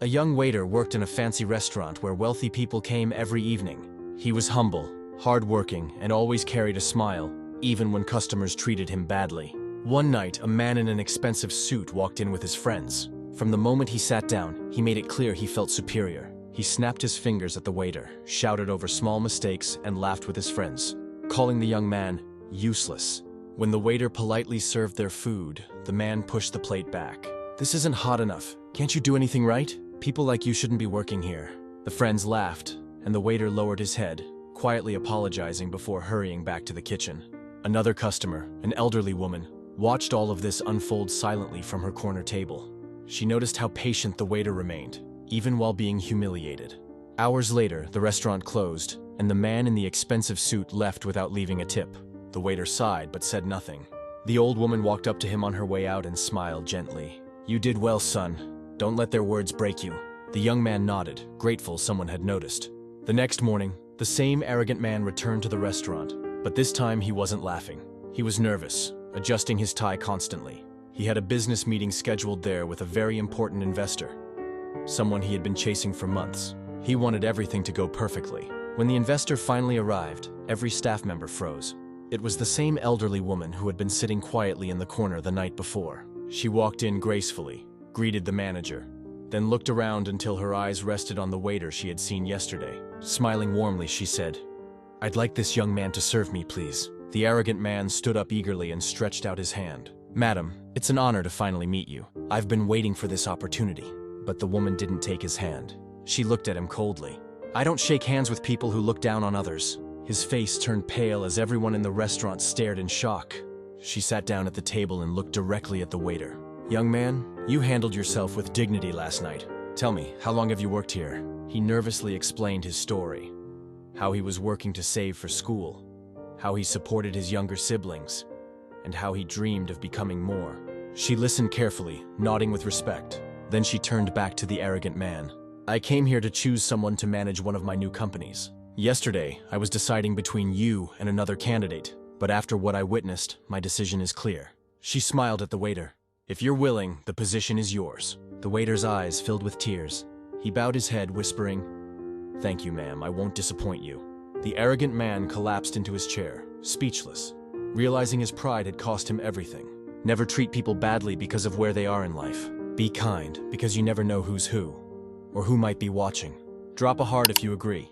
A young waiter worked in a fancy restaurant where wealthy people came every evening. He was humble, hard-working, and always carried a smile, even when customers treated him badly. One night, a man in an expensive suit walked in with his friends. From the moment he sat down, he made it clear he felt superior. He snapped his fingers at the waiter, shouted over small mistakes, and laughed with his friends, calling the young man useless. When the waiter politely served their food, the man pushed the plate back. "This isn't hot enough. Can't you do anything right? People like you shouldn't be working here." The friends laughed, and the waiter lowered his head, quietly apologizing before hurrying back to the kitchen. Another customer, an elderly woman, watched all of this unfold silently from her corner table. She noticed how patient the waiter remained, even while being humiliated. Hours later, the restaurant closed, and the man in the expensive suit left without leaving a tip. The waiter sighed but said nothing. The old woman walked up to him on her way out and smiled gently. "You did well, son. Don't let their words break you." The young man nodded, grateful someone had noticed. The next morning, the same arrogant man returned to the restaurant, but this time he wasn't laughing. He was nervous, adjusting his tie constantly. He had a business meeting scheduled there with a very important investor, someone he had been chasing for months. He wanted everything to go perfectly. When the investor finally arrived, every staff member froze. It was the same elderly woman who had been sitting quietly in the corner the night before. She walked in gracefully, greeted the manager, then looked around until her eyes rested on the waiter she had seen yesterday. Smiling warmly, she said, "I'd like this young man to serve me, please." The arrogant man stood up eagerly and stretched out his hand. "Madam, it's an honor to finally meet you. I've been waiting for this opportunity." But the woman didn't take his hand. She looked at him coldly. "I don't shake hands with people who look down on others." His face turned pale as everyone in the restaurant stared in shock. She sat down at the table and looked directly at the waiter. "Young man, you handled yourself with dignity last night. Tell me, how long have you worked here?" He nervously explained his story. How he was working to save for school, how he supported his younger siblings, and how he dreamed of becoming more. She listened carefully, nodding with respect. Then she turned back to the arrogant man. "I came here to choose someone to manage one of my new companies. Yesterday, I was deciding between you and another candidate, but after what I witnessed, my decision is clear." She smiled at the waiter. "If you're willing, the position is yours." The waiter's eyes filled with tears. He bowed his head, whispering, "Thank you, ma'am, I won't disappoint you." The arrogant man collapsed into his chair, speechless, realizing his pride had cost him everything. Never treat people badly because of where they are in life. Be kind, because you never know who's who, or who might be watching. Drop a heart if you agree.